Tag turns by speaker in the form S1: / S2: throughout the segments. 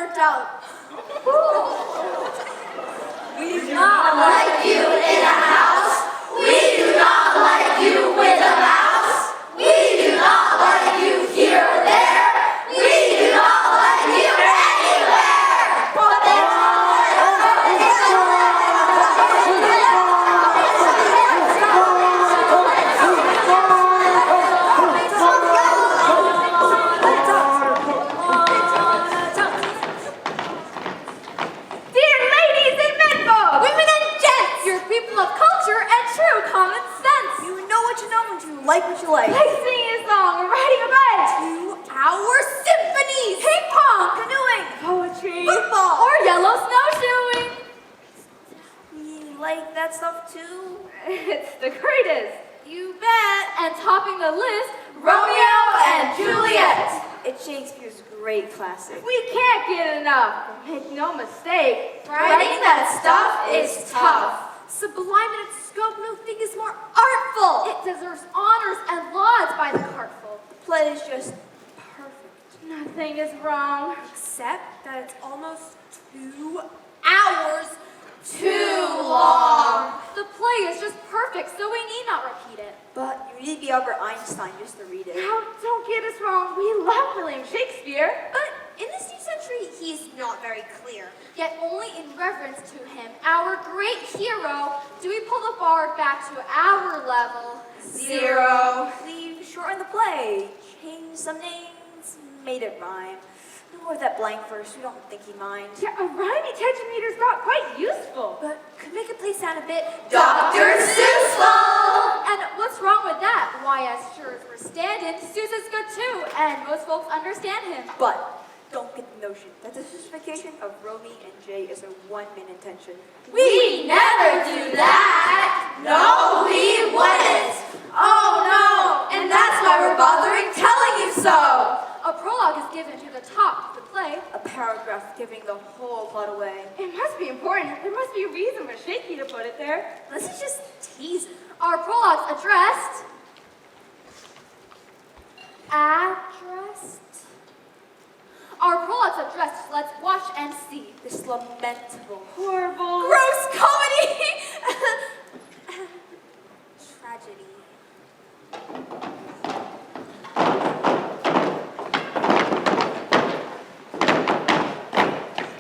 S1: worked out.
S2: We do not like you in a house. We do not like you with a mouse. We do not like you here or there. We do not like you anywhere.
S1: Dear ladies and menfolk, women and gents, you're people of culture and true common sense.
S3: You know what you know and you like what you like.
S1: Like singing a song or riding a bike.
S3: 2-hour symphonies.
S1: Ping pong,
S3: Canoeing.
S1: poetry,
S3: Football.
S1: or yellow snowshoeing.
S3: We like that stuff too.
S1: It's the greatest.
S3: You bet.
S1: And topping the list, Romeo and Juliet.
S3: It's Shakespeare's great classic.
S1: We can't get enough. Make no mistake,
S2: Writing that stuff is tough.
S3: Sublime in its scope, no thing is more artful.
S1: It deserves honors and lauds by the cartful.
S3: The play is just perfect.
S1: Nothing is wrong.
S3: Except that it's almost 2 hours
S2: Too long.
S1: The play is just perfect, so we need not repeat it.
S3: But you need to be Albert Einstein just to read it.
S1: Now, don't get us wrong. We love William Shakespeare.
S3: But in this new century, he's not very clear.
S1: Yet only in reverence to him, our great hero, do we pull the bar back to our level.
S2: 0.
S3: We've shortened the play, changed some names, made it rhyme. No more of that blank verse, we don't think he minds.
S1: Yeah, a rhyming tetrameter's not quite useful.
S3: But could make a play sound a bit
S2: Dr. Seussful.
S1: And what's wrong with that? Why, as sure as we're standing, Seuss is good too, and most folks understand him.
S3: But don't get the notion that the Seussification of Romeo and Jay is a one-man intention.
S2: We never do that. No, we wouldn't. Oh no, and that's why we're bothering telling you so.
S1: A prologue is given to the top of the play.
S3: A paragraph giving the whole plot away.
S1: It must be important. There must be a reason for Shakespeare to put it there.
S3: This is just teasing.
S1: Our prologue's addressed. Our prologue's addressed. Let's watch and see.
S3: This lamentable,
S1: Horrible.
S3: gross comedy! Tragedy.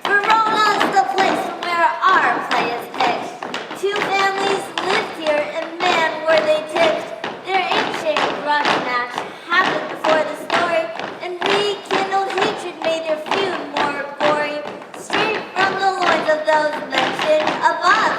S4: Verona's the place from where our play is picked. 2 families lived here, and man, were they ticked. Their ancient grudge match happened before the story, and rekindled hatred made their feud more gory. Straight from the loins of those mentioned above,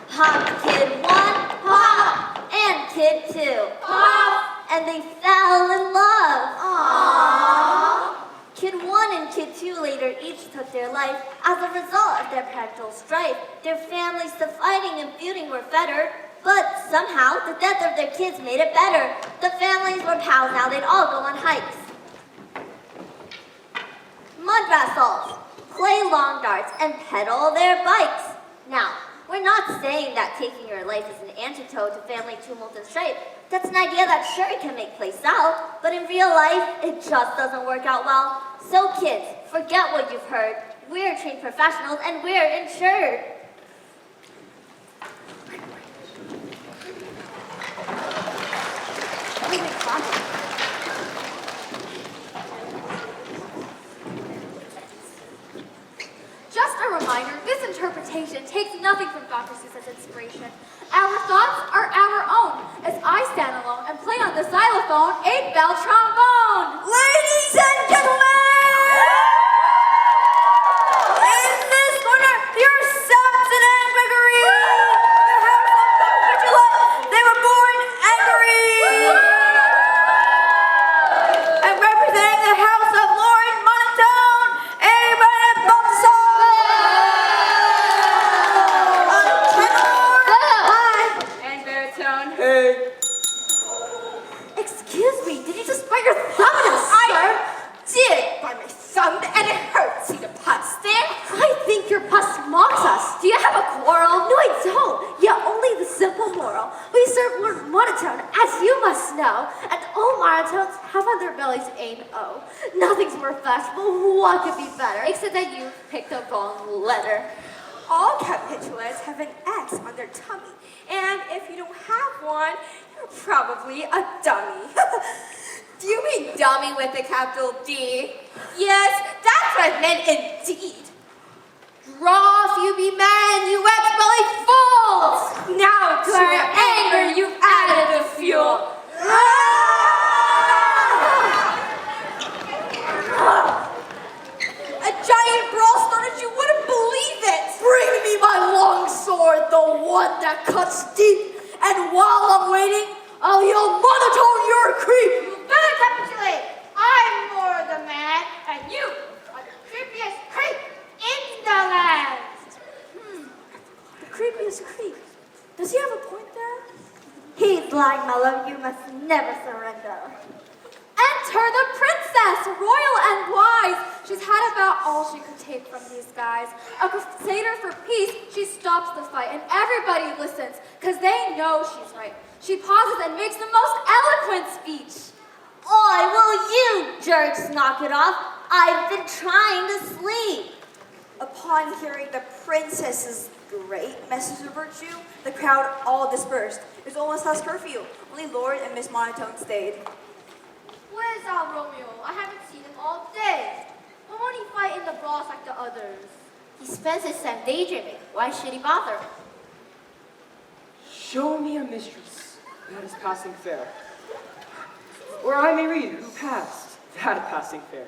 S4: popped Kid 1, pop, and Kid 2, pop, and they fell in love.
S2: Aww.
S4: Kid 1 and Kid 2 later each took their life as a result of their parental strife. Their families to fighting and feuding were fettered, but somehow the death of their kids made it better. The families were pals now, they'd all go on hikes. Mud wrestles, play long darts, and pedal their bikes. Now, we're not saying that taking your life is an antidote to family tumult and strife. That's an idea that sure can make play sell, but in real life, it just doesn't work out well. So kids, forget what you've heard. We're trained professionals and we're insured.
S1: Just a reminder, this interpretation takes nothing from Dr. Seuss as inspiration. Our thoughts are our own, as I stand alone and play on the xylophone, 8-bell trombone.
S3: Ladies and gentlemen! In this corner, your Samson and Gregory! The house of Juliet. They were born angry! And representing the house of Lord Monotone, Abraham Balthasar!
S1: And baritone.
S3: Hey.
S4: Excuse me, did you just bite your thumb at us, sir?
S3: Did.
S1: spells ain't-o. Nothing's more fashionable. What could be better? Except that you picked the wrong letter.
S3: All capitulants have an X on their tummy, and if you don't have one, you're probably a dummy. Do you mean dummy with a capital D? Yes, that's what I meant indeed.
S1: Draw if you be man, you ex-belly fools!
S3: Now to our anger you've added the fuel. A giant brawl started, you wouldn't believe it.
S2: Bring me my long sword, the one that cuts deep. And while I'm waiting, I'll yell monotone, you're a creep.
S3: You better capitulate. I'm more the man, and you are the creepiest creep in the land.
S2: The creepiest creep. Does he have a point there?
S4: He's lying, my love. You must never surrender.
S1: Enter the princess, royal and wise. She's had about all she could take from these guys. A crusader for peace, she stops the fight, and everybody listens, because they know she's right. She pauses and makes the most eloquent speech.
S4: Oi, will you jerks knock it off? I've been trying to sleep.
S3: Upon hearing the princess's great message of virtue, the crowd all dispersed. It was almost past curfew. Only Lord and Miss Monotone stayed.
S1: Where's our Romeo? I haven't seen him all day. Why won't he fight in the brawls like the others? He spends his time daydreaming. Why should he bother?
S5: Show me a mistress that is passing fair, or I may read who passed that passing fair.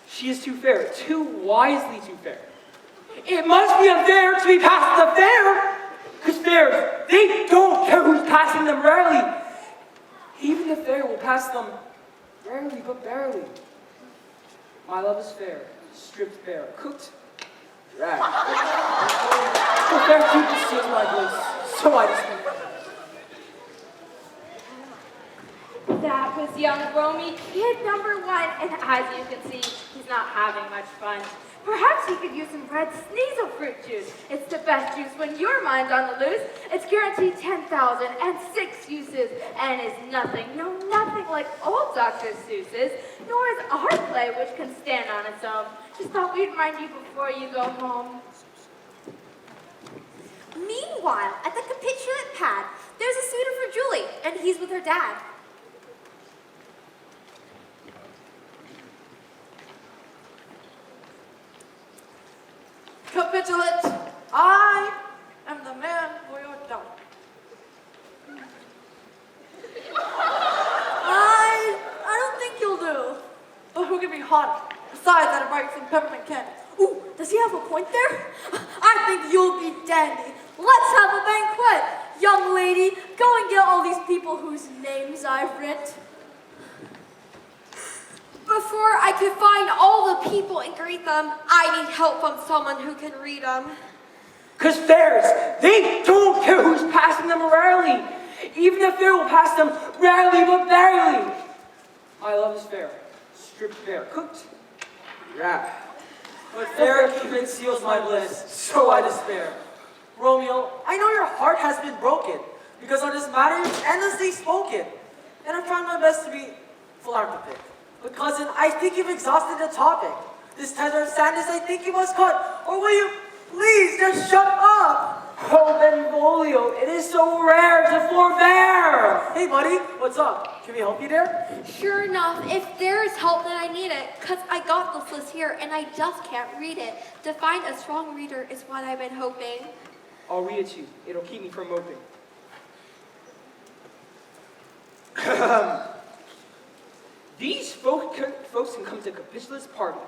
S5: She is too fair, too wisely too fair. It must be unfair to be past the fair, because fairs, they don't care who's passing them rarely. Even the fair will pass them rarely but barely. My love is fair, stripped bare, cooked, dragged. The fair Cupid steals my bliss, so I dispute.
S6: That was young Romeo, kid number 1, and as you can see, he's not having much fun. Perhaps he could use some red sneasel fruit juice. It's the best juice when your mind's on the loose. It's guaranteed 10,006 uses, and is nothing, no nothing like old Dr. Seuss's, nor is our play which can stand on its own. Just thought we'd remind you before you go home.
S1: Meanwhile, at the capitulate pad, there's a suitor for Julie, and he's with her dad.
S2: Capitulate, I am the man for your daughter. I don't think you'll do. But who can be hot? Besides that, I brought you some peppermint candy. Ooh, does he have a point there? I think you'll be dandy. Let's have a banquet. Young lady, go and get all these people whose names I've written.
S3: Before I can find all the people and greet them, I need help from someone who can read them.
S5: Because fairs, they don't care who's passing them rarely. Even the fair will pass them rarely but barely. My love is fair, stripped bare, cooked, wrapped.
S7: But fair Cupid seals my bliss, so I despair. Romeo, I know your heart has been broken, because on this matter you've endlessly spoken. And I've tried my best to be philanthropic. But cousin, I think you've exhausted the topic. This tether of sadness I think you must cut, or will you please just shut up?
S5: Oh, Benvolio, it is so rare to forbear.
S7: Hey buddy, what's up? Can we help you there?
S1: Sure enough, if there is help, then I need it, because I got this list here, and I just can't read it. To find a strong reader is what I've been hoping.
S5: I'll read it to you. It'll keep me from moping. These folks can come to Capitula's party.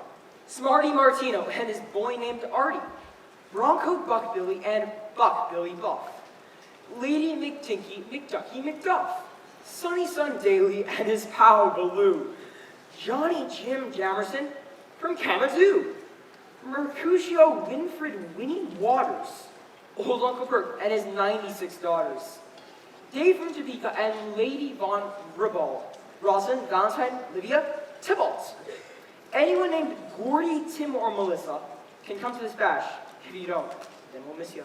S5: Smarty Martino and his boy named Artie. Bronco Buck Billy and Buck Billy Buff. Lady McTinky McDucky McDuff. Sunny Sun Daly and his pal Baloo. Johnny Jim Jamerson from Kamadoo. Mercutio Winfred Winnie Waters. Old Uncle Kirk and his 96 daughters. Dave from Topeka and Lady Von Ribald. Rosalind, Valentine, Livia, Tybalt. Anyone named Gordy, Tim, or Melissa can come to this bash. If you don't, then we'll miss you.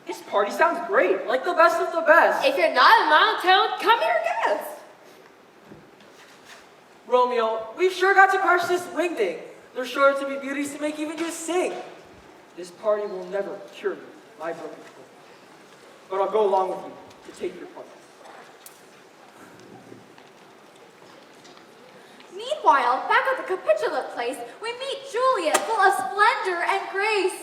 S5: This party sounds great, like the best of the best.
S6: If you're not in monotone, come here, guess.
S7: Romeo, we've sure got to crush this wingding. There's sure to be beauties to make even you sing.
S5: This party will never cure my broken foot. But I'll go along with you to take your part.
S1: Meanwhile, back at the capitulate place, we meet Juliet, full of splendor and grace.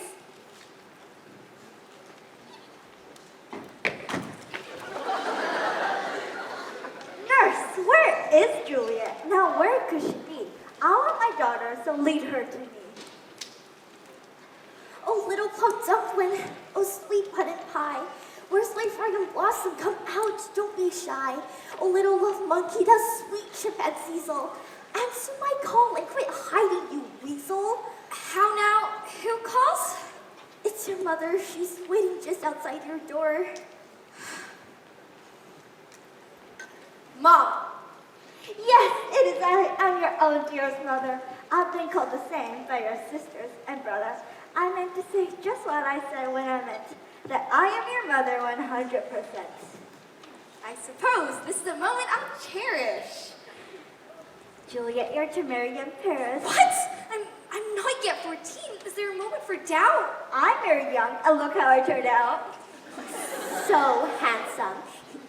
S8: Nurse, where is Juliet? Now where could she be? I want my daughter, so lead her to me.
S4: Oh, little plump dumpling, oh, sweet pudding pie. Where's my fragrant blossom? Come out, don't be shy. Oh, little love monkey, that sweet chimpanzeezel. Answer my call and quit hiding, you weasel.
S1: How now? Who calls?
S4: It's your mother. She's waiting just outside your door.
S1: Mom.
S8: Yes, it is I'm your own dearest mother. I've been called the same by your sisters and brothers. I meant to say just what I said when I meant that I am your mother 100%.
S1: I suppose this is a moment I'll cherish.
S8: Juliet, you're to marry in Paris.
S1: What? I'm not yet 14. Is there a moment for doubt?
S8: I'm very young, and look how I turned out.
S4: So handsome.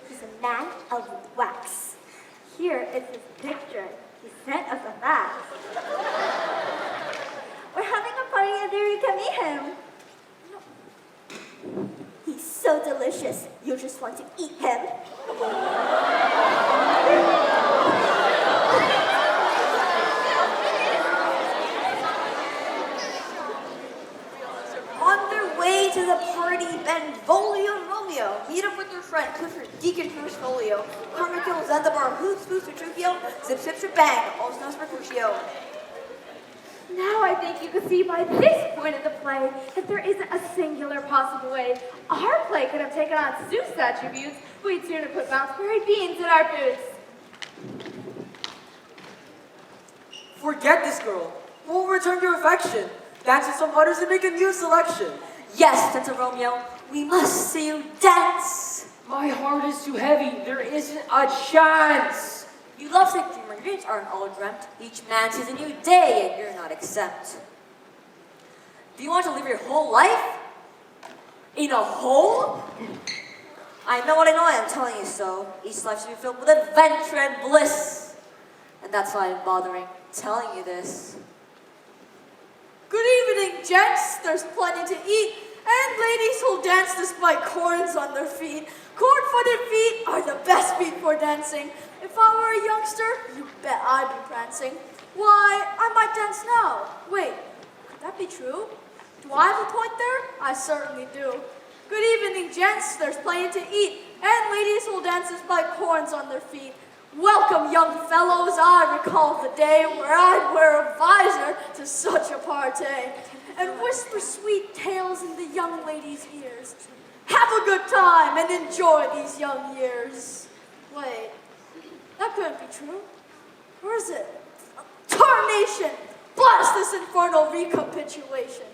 S8: He's a man of wax. Here is his picture. He sent us a fax. We're having a party and there you can meet him.
S4: He's so delicious. You just want to eat him.
S3: On their way to the party, Benvolio and Romeo meet up with their friend Clifford Deacon First Folio, Carmichael Zanzibar, Hoots, Boots, Petruchio, Zip, Zip, Zip, Bang, also known as Mercutio.
S6: Now I think you can see by this point of the play that there isn't a singular possible way our play could have taken on Zeus attributes. We'd sooner put bounce-berry beans in our boots.
S7: Forget this girl. We'll return your affection. Dance with some others and make a new selection.
S3: Yes, Santa Romeo, we must see you dance.
S5: My heart is too heavy. There isn't a chance.
S3: You lovesick dreamer, your dreams aren't all dreamt. Each man sees a new day and you're not exempt. Do you want to live your whole life in a hole? I know what I know, I am telling you so. Each life should be filled with adventure and bliss. And that's why I'm bothering telling you this.
S9: Good evening, gents. There's plenty to eat, and ladies who'll dance despite corns on their feet. Corn-footed feet are the best feet for dancing. If I were a youngster, you bet I'd be prancing. Why, I might dance now. Wait, could that be true? Do I have a point there? I certainly do. Good evening, gents. There's plenty to eat, and ladies who'll dance despite corns on their feet. Welcome, young fellows. I recall the day where I'd wear a visor to such a party and whisper sweet tales in the young ladies' ears. Have a good time and enjoy these young years. Wait, that couldn't be true. Where is it? Tarnation! Blast this infernal recapitulation.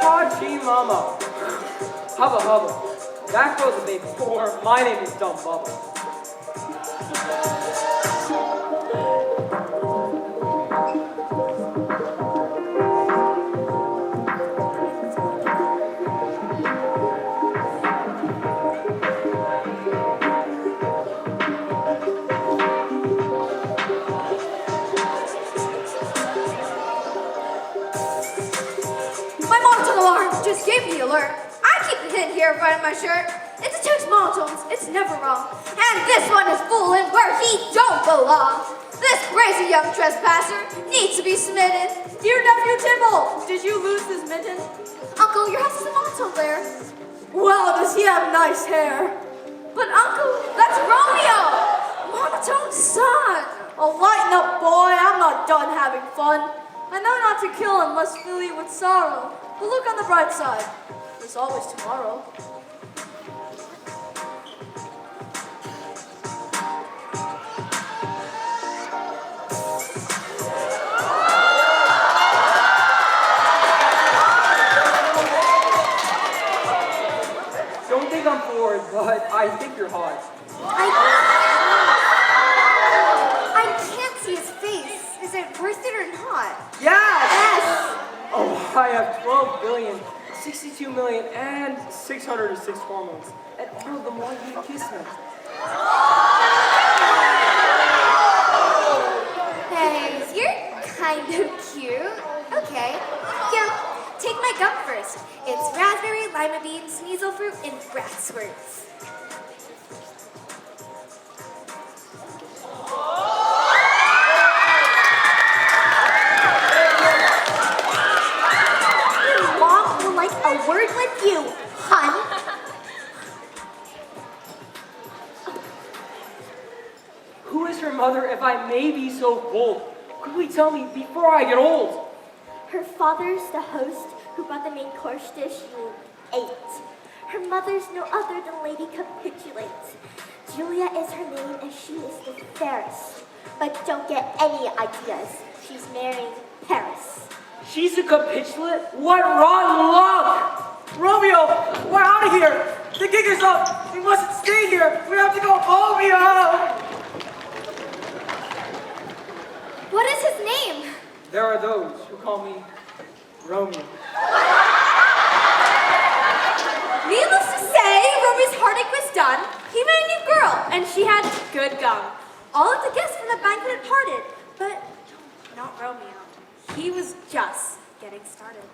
S5: Hachi Mama. Hubba hubba. That girl's a big whore. My name is Dumb Bubba.
S1: My monotone alarm just gave me the alert. I keep the hidden here in front of my shirt. It's a text monotones, it's never wrong. And this one is fooling where he don't belong. This crazy young trespasser needs to be smitten.
S9: Dear nephew Tibble, did you lose this mitten?
S1: Uncle, your house is a monotone there.
S9: Well, does he have nice hair?
S1: But Uncle, that's Romeo!
S9: monotone son. Oh, lighten up, boy. I'm not done having fun. I know not to kill and must fill you with sorrow. But look on the bright side. There's always tomorrow.
S5: Don't think I'm bored, but I think you're hot.
S1: I can't see his face. Is it worth it or not?
S5: Yes! Oh, I have 12 billion, 62 million, and 606 hormones. And all of them want you to kiss me.
S1: Hey, you're kind of cute. Okay. Yeah, take my gum first. It's raspberry, lima bean, sneasel fruit, and brassworts.
S8: Mom will like a word with you, hun.
S5: Who is her mother, if I may be so bold? Quickly tell me before I get old.
S8: Her father's the host who brought the main course dish you ate. Her mother's no other than Lady Capitulate. Juliet is her name and she is the fairest. But don't get any ideas. She's marrying Paris.
S5: She's a capitulate? What rotten luck!
S7: Romeo, we're out of here. The gig is up. We mustn't stay here. We have to go home, Romeo.
S1: What is his name?
S5: There are those who call me Romeo.
S3: Needless to say, Romy's heartache was done. He met a new girl, and she had good gum. All of the guests from the banquet had parted, but not Romeo. He was just getting started.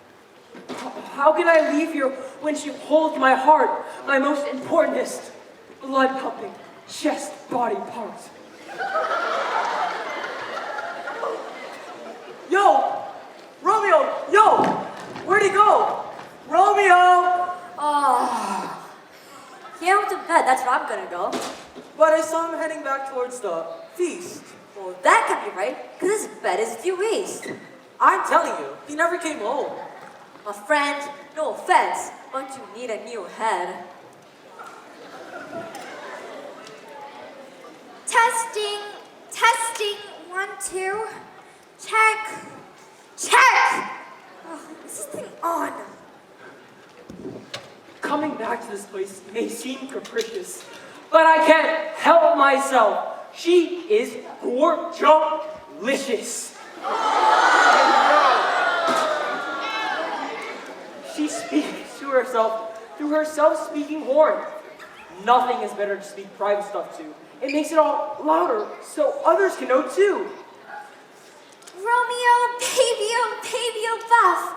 S5: How can I leave here when she holds my heart, my most importantest, blood pumping, chest body part?
S7: Yo, Romeo, yo, where'd he go? Romeo!
S3: He went to bed, that's where I'm gonna go.
S7: But I saw him heading back towards the feast.
S3: Well, that can't be right, because his bed is due east.
S7: I'm telling you, he never came home.
S3: My friend, no offense, but you need a new head.
S1: Testing, testing, 1, 2. Check, check! Oh, is this thing on?
S5: Coming back to this place may seem capricious, but I can't help myself. She is gorgeous. She speaks to herself through her self-speaking horn. Nothing is better to speak private stuff to. It makes it all louder so others can know too.
S1: Romeo, baby, oh buff.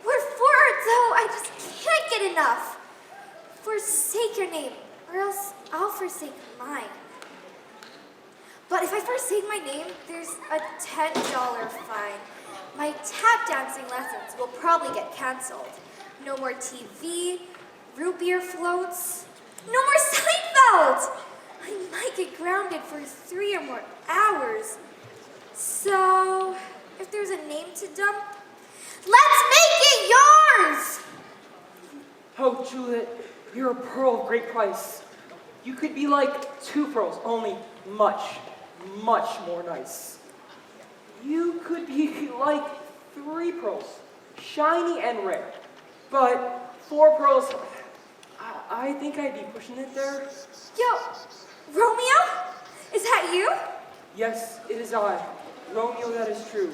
S1: We're four, though I just can't get enough. Forsake your name, or else I'll forsake mine. But if I forsake my name, there's a $10 fine. My tap dancing lessons will probably get canceled. No more TV, root beer floats, no more Seinfeld! I might get grounded for 3 or more hours. So, if there's a name to dump, let's make it yours!
S5: Oh, Juliet, you're a pearl of great price. You could be like 2 pearls, only much, much more nice. You could be like 3 pearls, shiny and rare. But 4 pearls, I think I'd be pushing it there.
S1: Yo, Romeo? Is that you?
S5: Yes, it is I. Romeo, that is true.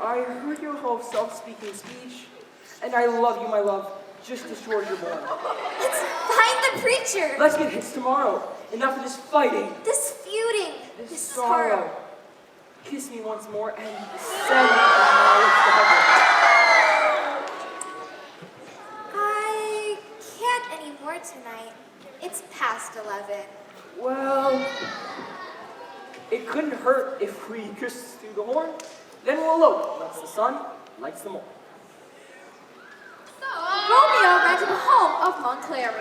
S5: I heard your whole self-speaking speech, and I love you, my love, just as sure as you're born.
S1: Let's find the preacher.
S5: Let's get hits tomorrow. Enough of this fighting.
S1: This feuding.
S5: This
S1: sorrow.
S5: Kiss me once more and send me my lips to heaven.
S1: I can't anymore tonight. It's past 11.
S5: Well, it couldn't hurt if we kiss through the horn. Then we'll elope, once the sun lights them all.
S1: Romeo ran to the home of Montclair.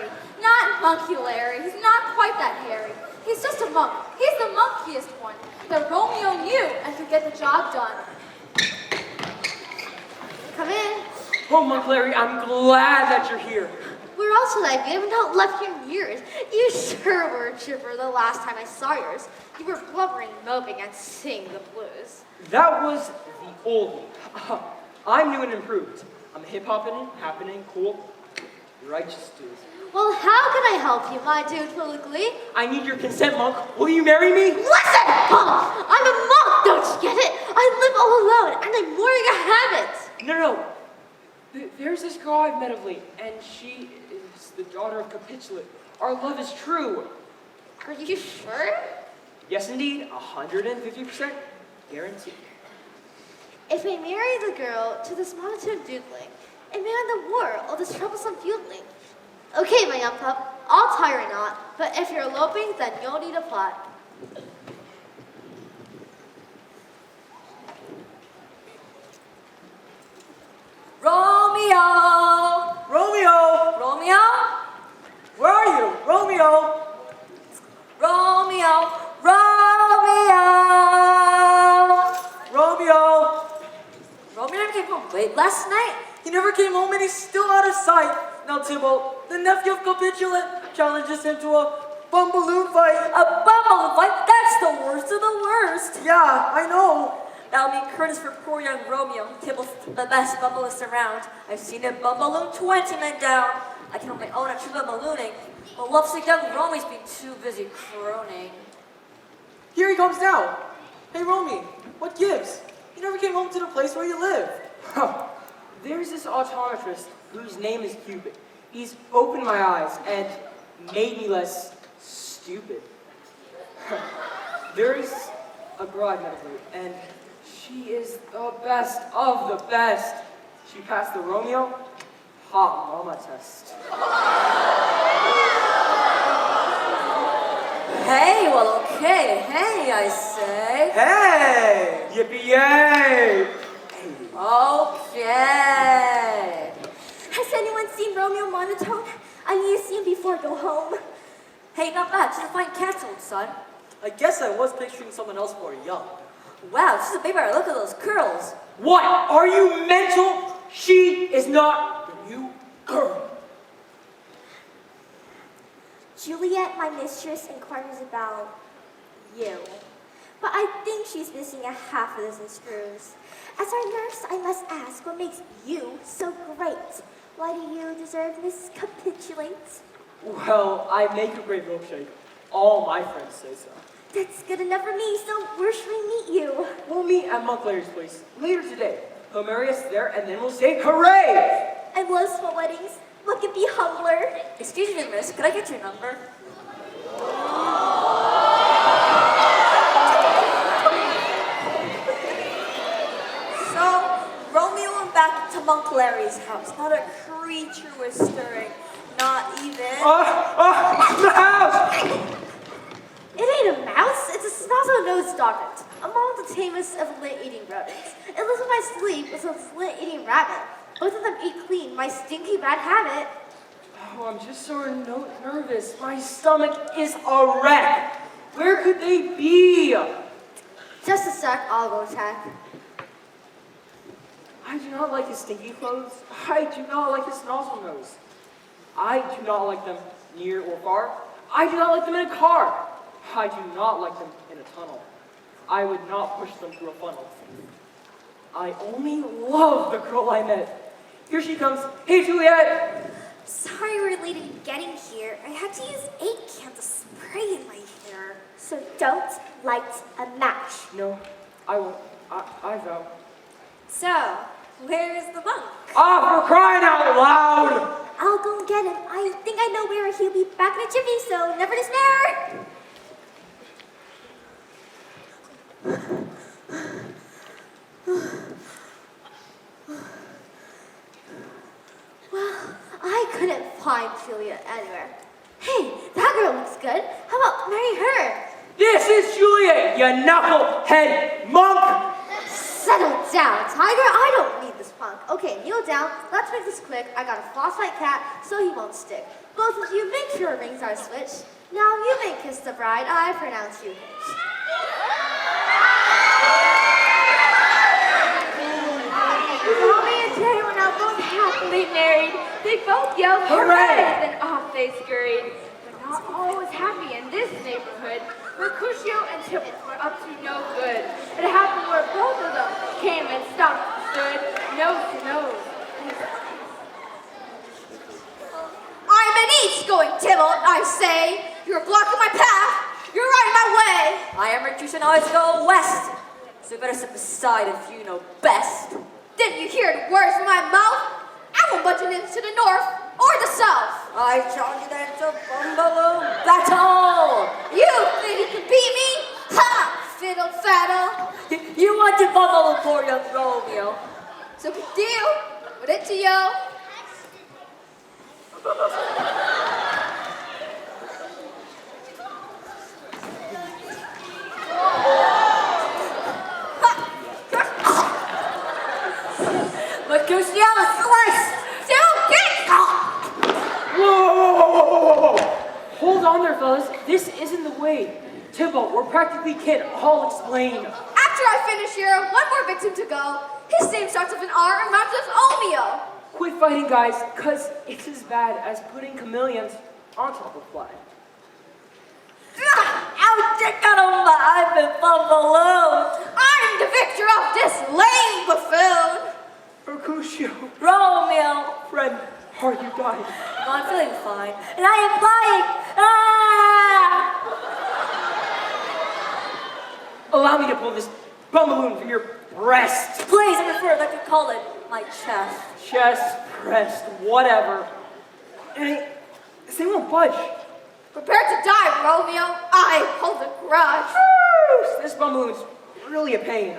S1: Not Monculary. He's not quite that hairy. He's just a monk. He's the monkiest one. The Romeo knew and could get the job done.
S4: Come in.
S5: Oh, Monk Larry, I'm glad that you're here.
S4: Where else would I be? I've not left here in years. You sure were chipper the last time I saw yours. You were blubbering, moping, and singing the blues.
S5: That was the old me. I'm new and improved. I'm happening, cool, righteous dude.
S4: Well, how can I help you, my dude politically?
S5: I need your consent, Monk. Will you marry me?
S4: Listen, punk! I'm a monk, don't you get it? I live all alone, and I'm wearing a habit.
S5: No. There's this girl I've met of late, and she is the daughter of Capitulate. Our love is true.
S4: Are you sure?
S5: Yes, indeed. 150% guarantee.
S4: If I marry the girl to this monotone doodling, and man the war, all this troublesome feudling. Okay, my young pup, I'll tie your knot, but if you're eloping, then you'll need a plot.
S3: Romeo!
S7: Romeo!
S3: Romeo?
S7: Where are you? Romeo!
S3: Romeo! Romeo!
S7: Romeo!
S3: Romeo came home late last night.
S7: He never came home and he's still out of sight. Now Tybalt, the nephew of Capitulate, challenges him to a bumballoon fight.
S3: A bumble fight? That's the worst of the worst.
S7: Yeah, I know.
S3: That'll mean curtains for poor young Romeo. Tibble's the best bumbalist around. I've seen him bumballoon 20 men down. I can hold my own at true ballooning. But lovesick young Romy's been too busy croning.
S7: Here he comes now. Hey, Romy, what gives? You never came home to the place where you live.
S5: There's this optometrist whose name is Cupid. He's opened my eyes and made me less stupid. There's a girl I met of late, and she is the best of the best. She passed the Romeo hot mama test.
S3: Hey, well, okay. Hey, I say.
S7: Hey!
S5: Yippee yay!
S3: Okay.
S8: Has anyone seen Romeo monotone? I need to see him before I go home.
S3: Hey, not bad. She's a fine canceled, son.
S7: I guess I was picturing someone else more young.
S3: Wow, she's a baby. Look at those curls.
S5: What? Are you mental? She is not the new girl.
S8: Juliet, my mistress, inquires about you. But I think she's missing a half a dozen screws. As our nurse, I must ask, what makes you so great? Why do you deserve Miss Capitulate?
S5: Well, I make a great milkshake. All my friends say so.
S8: That's good enough for me, so where should we meet you?
S5: We'll meet at Monk Larry's place later today. He'll marry us there, and then we'll say hooray!
S8: I love small weddings. What could be humbler?
S3: Excuse me, miss. Could I get your number?
S9: So, Romeo went back to Monk Larry's house. Not a creature was stirring. Not even...
S5: The house!
S4: It ain't a mouse, it's a snozzle-nosed dogget, among the tamest of lint-eating rodents. It lives in my sleep with a lint-eating rabbit. Both of them eat clean, my stinky bad habit.
S5: Oh, I'm just so nervous. My stomach is a wreck. Where could they be?
S4: Just a sec, I'll go check.
S5: I do not like his stinky clothes. I do not like his nozzle nose. I do not like them near or far. I do not like them in a car. I do not like them in a tunnel. I would not push them through a funnel. I only love the girl I met. Here she comes. Hey, Juliet!
S8: Sorry we're late in getting here. I had to use 8 cans of spray in my hair. So don't light a match.
S5: No, I won't. I vow.
S3: So, where is the monk?
S5: Ah, for crying out loud!
S8: I'll go and get him. I think I know where he'll be back in a jiffy, so never despair.
S4: Well, I couldn't find Juliet anywhere. Hey, that girl looks good. How about marry her?
S5: This is Juliet, you knucklehead monk!
S4: Settle down, Tiger. I don't need this punk. Okay, kneel down. Let's make this quick. I got a frostbite cat, so he won't stick. Both of you, make sure rings are switched.
S8: Now you may kiss the bride, I pronounce you his.
S6: Romeo and Juliet were now both happily married. They both yelled hooray, then off they scurried. But not all was happy in this neighborhood. Mercutio and Tybalt were up to no good. It happened where both of them came and stopped and stood nose to nose.
S3: I'm an east going Tybalt, I say. You're blocking my path. You're right in my way.
S2: I am Mercutio and always go west. So you better step aside if you know best.
S3: Didn't you hear the words from my mouth? I won't budge an inch to the north or the south.
S2: I charge you then to bungalow battle.
S3: You think you can beat me? Ha! Fiddle faddle.
S2: You want to bungalow for young Romeo.
S3: So good deal. Put it to you.
S2: Mercutio, slice!
S5: Whoa! Hold on there, fellas. This isn't the way. Tybalt, we're practically kin. I'll explain.
S3: After I finish here, one more victim to go. His name starts with an R and rhymes with Romeo.
S5: Quit fighting, guys, because it's as bad as putting chameleons on top of fly.
S2: I've been bungalow.
S3: I'm the victor of this lame buffoon.
S5: Mercutio,
S2: Romeo.
S5: friend, are you dying?
S2: No, I'm feeling fine. And I am flying. Ah!
S5: Allow me to pull this bum balloon from your breast.
S2: Please, I prefer if I could call it my chest.
S5: Chest, breast, whatever. They won't budge.
S3: Prepare to die, Romeo. I hold a grudge.
S5: This bum balloon's really a pain.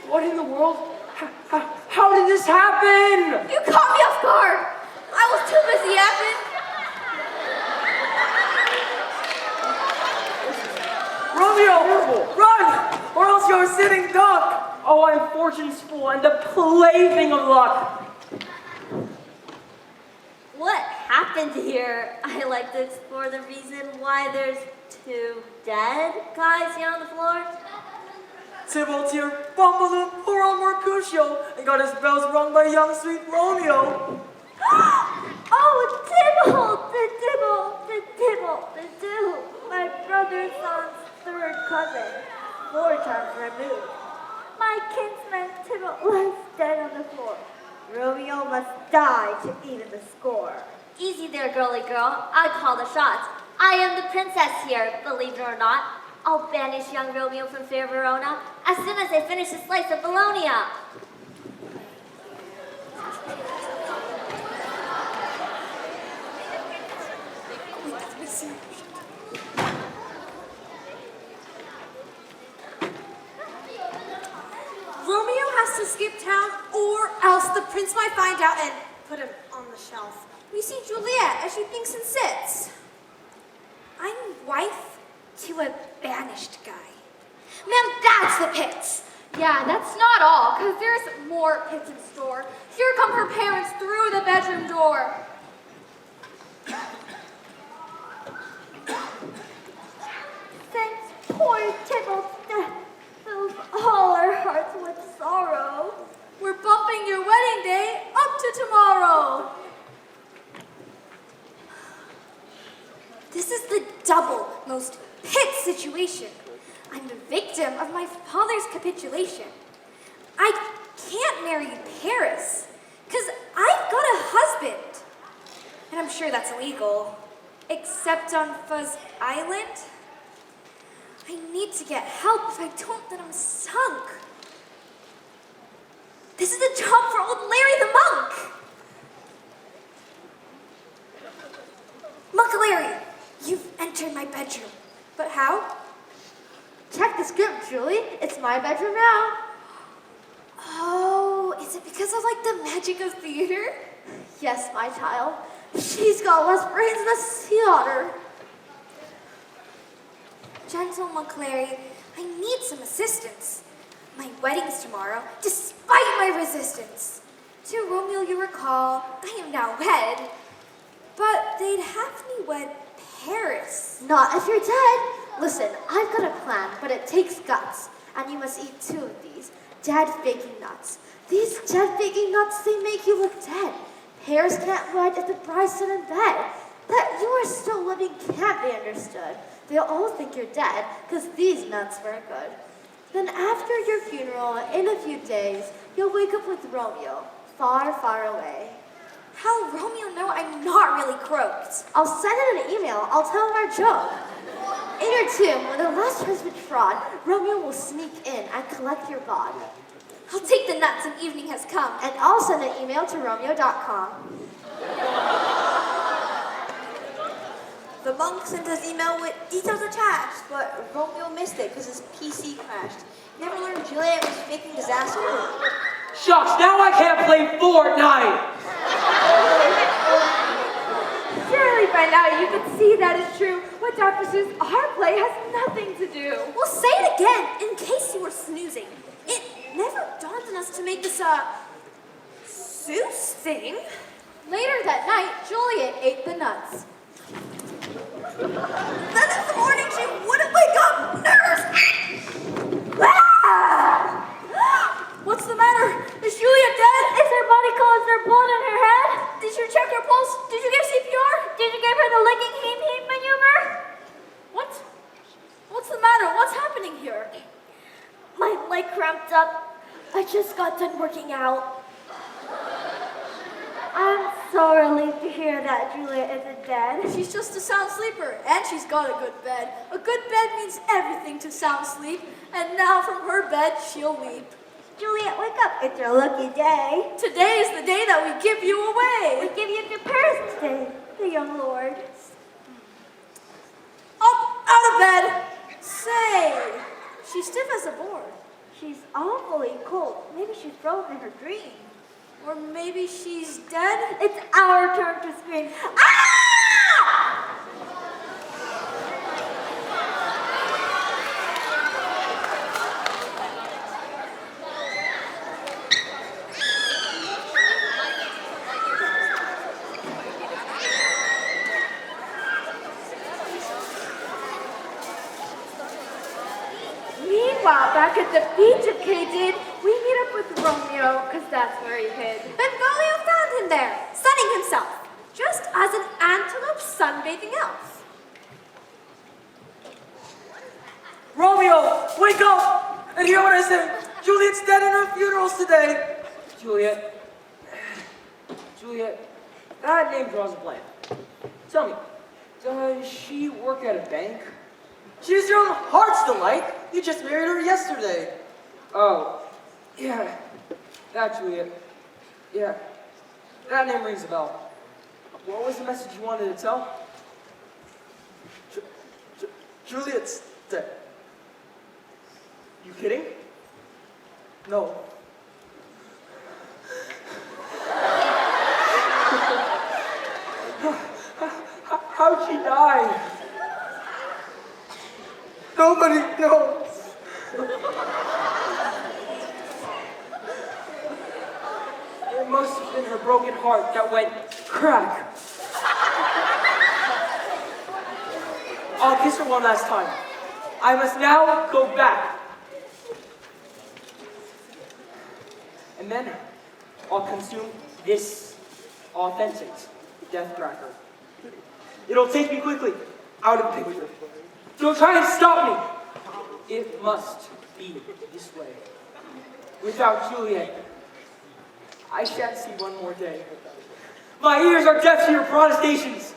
S5: What in the world? How did this happen?
S3: You caught me off guard. I was too busy yapping.
S7: Romeo, run, or else you're a sitting duck.
S5: Oh, I'm fortune's fool and the plaything of luck.
S4: What happened here? I like to explore the reason why there's two dead guys here on the floor.
S7: Tybalt here, bumbaloo, poor old Mercutio, and got his bells rung by young sweet Romeo.
S8: Oh, Tybalt, my brother's son's third cousin, 4 times removed. My kinsman Tybalt lies dead on the floor. Romeo must die to even the score.
S4: Easy there, girly girl. I call the shots. I am the princess here, believe it or not. I'll banish young Romeo from fair Verona as soon as I finish a slice of bologna.
S3: Romeo has to skip town, or else the prince might find out and put him on the shelf. We see Juliet as she thinks and sits. I'm wife to a banished guy. Ma'am, that's the pits. Yeah, that's not all, because there's more pits in store. Here come her parents through the bedroom door.
S8: Since poor Tybalt's death fills all our hearts with sorrow,
S3: We're bumping your wedding day up to tomorrow. This is the double most pit situation. I'm the victim of my father's capitulation. I can't marry Paris, because I've got a husband. And I'm sure that's illegal, except on Fuzz Island. I need to get help. If I don't, then I'm sunk. This is a job for old Larry the monk. Monk Larry, you've entered my bedroom. But how?
S8: check the script, Julie. It's my bedroom now.
S3: Oh, is it because of like the magic of theater? Yes, my child. She's got less brains than a sea otter. Gentle Monk Larry, I need some assistance. My wedding's tomorrow, despite my resistance. To Romeo you recall, I am now wed. But they'd have me wed Paris.
S2: Not if you're dead. Listen, I've got a plan, but it takes guts. And you must eat 2 of these dead baking nuts. These dead baking nuts, they make you look dead. Paris can't wed if the bride's still in bed. That you are still living can't be understood. They'll all think you're dead, because these nuts weren't good. Then after your funeral, in a few days, you'll wake up with Romeo, far, far away.
S3: How'll Romeo know I'm not really croaked?
S2: I'll send him an email. I'll tell him our joke. In your tomb, when the last has been trod, Romeo will sneak in and collect your bod.
S3: I'll take the nuts and evening has come.
S2: And I'll send an email to Romeo.com.
S10: The monk sent his email with details attached, but Romeo missed it because his PC crashed. He never learned Juliet was faking disaster.
S5: Shucks, now I can't play Fortnite!
S6: Surely by now you can see that is true. What Dr. Seuss, our play has nothing to do.
S3: We'll say it again, in case you were snoozing. It never dawned on us to make this a Seuss thing. Later that night, Juliet ate the nuts.
S9: Then in the morning she wouldn't wake up. Nurse! Ah! What's the matter? Is Juliet dead?
S4: Is her body cold? Is there blood in her head?
S9: Did you check her pulse? Did you give CPR?
S4: Did you give her the licking heat maneuver?
S9: What? What's the matter? What's happening here?
S4: My leg cramped up. I just got done working out. I'm so relieved to hear that Juliet isn't dead.
S9: She's just a sound sleeper, and she's got a good bed. A good bed means everything to sound sleep, and now from her bed she'll weep.
S8: Juliet, wake up. It's your lucky day.
S9: Today is the day that we give you away.
S8: We give you to Paris today, the young lord.
S9: Up, out of bed. Say, she's stiff as a board.
S8: She's awfully cold. Maybe she's frozen in her dream.
S9: Or maybe she's dead.
S8: It's our turn to scream. Ah!
S6: Meanwhile, back at the beach of Cadiz, we meet up with Romeo, because that's where he hid.
S3: Benvolio found him there, sunning himself, just as an antelope sunbathing else.
S7: Romeo, wake up! And hear what I say. Juliet's dead in her funerals today.
S5: Juliet, that name draws a blank. Tell me, does she work at a bank?
S7: She's your own heart's delight. You just married her yesterday.
S5: Oh, yeah, that Juliet. Yeah, that name rings a bell. What was the message you wanted to tell?
S7: Juliet's dead.
S5: You kidding?
S7: No.
S5: How'd she die?
S7: Nobody knows.
S5: It must have been her broken heart that went crack. I'll kiss her one last time. I must now go back. And then I'll consume this authentic death cracker. It'll take me quickly out of the picture. Don't try and stop me. It must be this way. Without Juliet, I shan't see one more day. My ears are deaf to your protestations.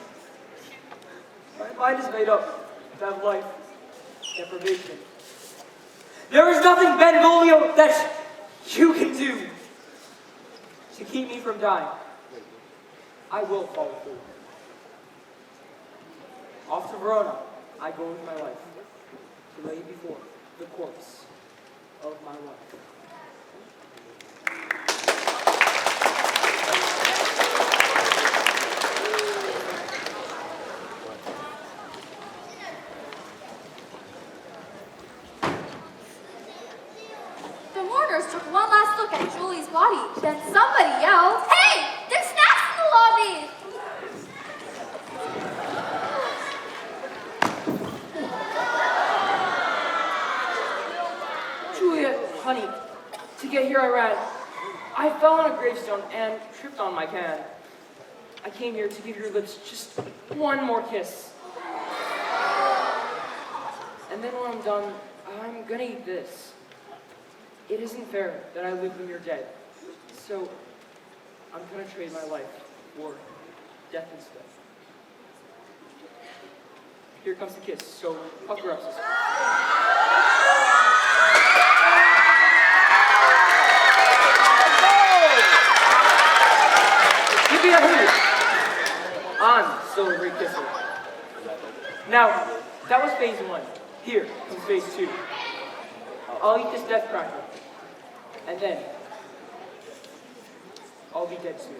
S5: My mind is made up without life, deprivation. There is nothing, Benvolio, that you can do to keep me from dying. I will follow through. Off to Verona, I go with my wife to lay before the corpse of my wife. here I ran. I fell on a gravestone and tripped on my can. I came here to give your lips just one more kiss. And then when I'm done, I'm gonna eat this. It isn't fair that I live when you're dead. So I'm gonna trade my life for death instead. Here comes the kiss, so pucker up, sister. Give me a hoot. I'm still a great kisser. Now, that was phase 1. Here comes phase 2. I'll eat this death cracker. And then, I'll be dead soon.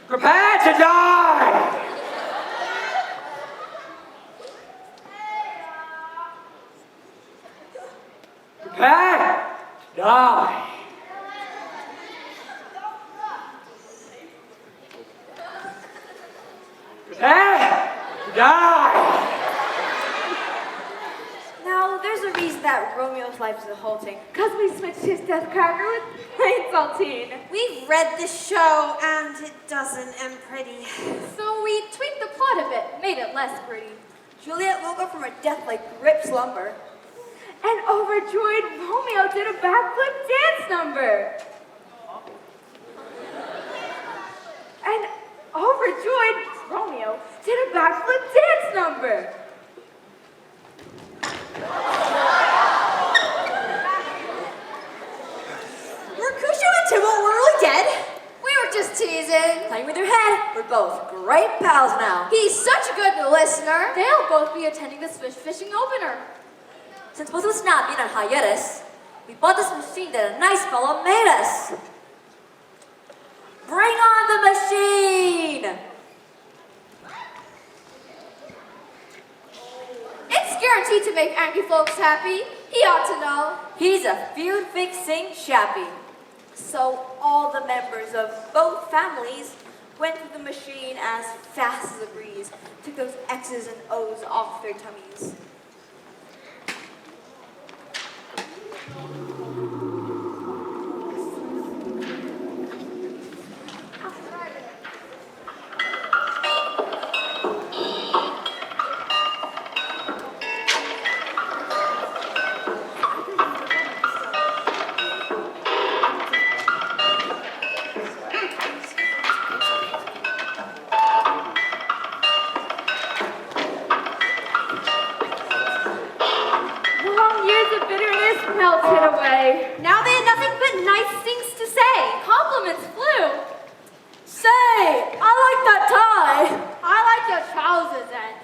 S5: Prepare to die! Prepare to die! Prepare to die!
S10: Now, there's a reason that Romeo's life is a whole thing.
S6: Because we switched his death cracker with plain saltine.
S3: We've read this show, and it doesn't end pretty.
S1: So we tweaked the plot a bit, made it less pretty.
S10: Juliet woke up from her death like grip slumber.
S6: And overjoyed, Romeo did a backflip dance number. And overjoyed, Romeo did a backflip dance number.
S10: Mercutio and Tybalt were really dead.
S1: We were just teasing.
S10: Playing with their head. We're both great pals now.
S1: He's such a good listener. They'll both be attending this fish fishing opener.
S10: Since both of us now being on hiatus, we bought this machine that a nice fellow made us. Bring on the machine!
S1: It's guaranteed to make angry folks happy. He ought to know.
S10: He's a feud-fixing chappie. So all the members of both families went through the machine as fast as a breeze, took those X's and O's off their tummies.
S6: Long years of bitterness melted away.
S3: Now they had nothing but nice things to say.
S1: Compliments flew.
S9: Say, I like that tie.
S1: I like your trousers and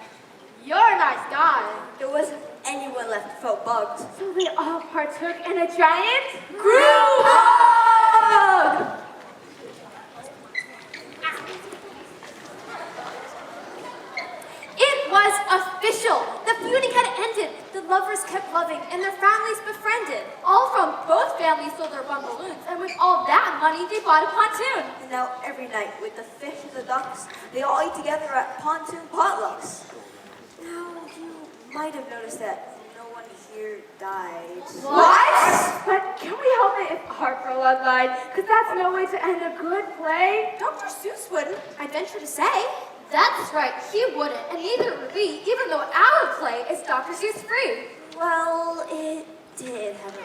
S1: you're a nice guy.
S10: There wasn't anyone left who felt bugged.
S6: So they all partook in a giant
S3: Group hug!
S1: It was official. The feuding had ended. The lovers kept loving and their families befriended. All from both families sold their rum balloons, and with all that money, they bought a pontoon.
S10: And now every night, with the fish and the ducks, they all eat together at pontoon potlucks. Now, you might have noticed that no one here died.
S3: What?
S6: But can we help it if our prologue lied? Because that's no way to end a good play.
S3: Dr. Seuss wouldn't, I venture to say.
S1: That's right, he wouldn't, and neither would we, even though our play is Dr. Seuss free.
S10: Well, it did have a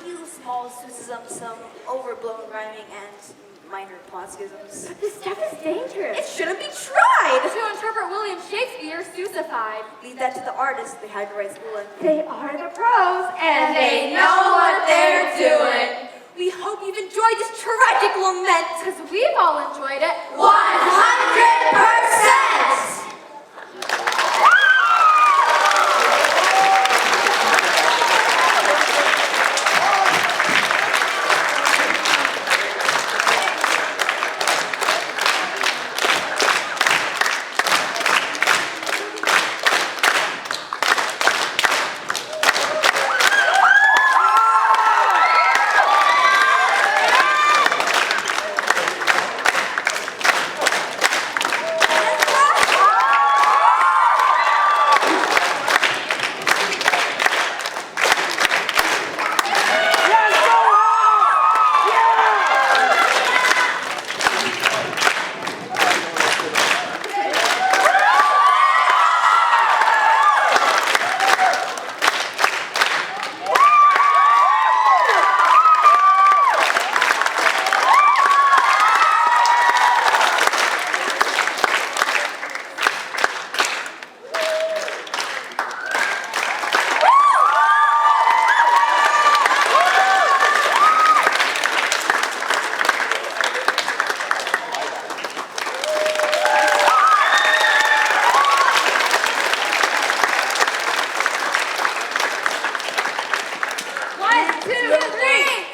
S10: few small Seussisms, some overblown rhyming, and minor plot schisms.
S6: But this stuff is dangerous.
S3: It shouldn't be tried.
S1: To interpret William Shakespeare, Seussified.
S10: Leave that to the artists. They had to write school in.
S6: They are the pros, and
S3: They know what they're doing. We hope you've enjoyed this tragic lament.
S1: Because we've all enjoyed it.
S2: 100%!
S6: 1, 2, 3.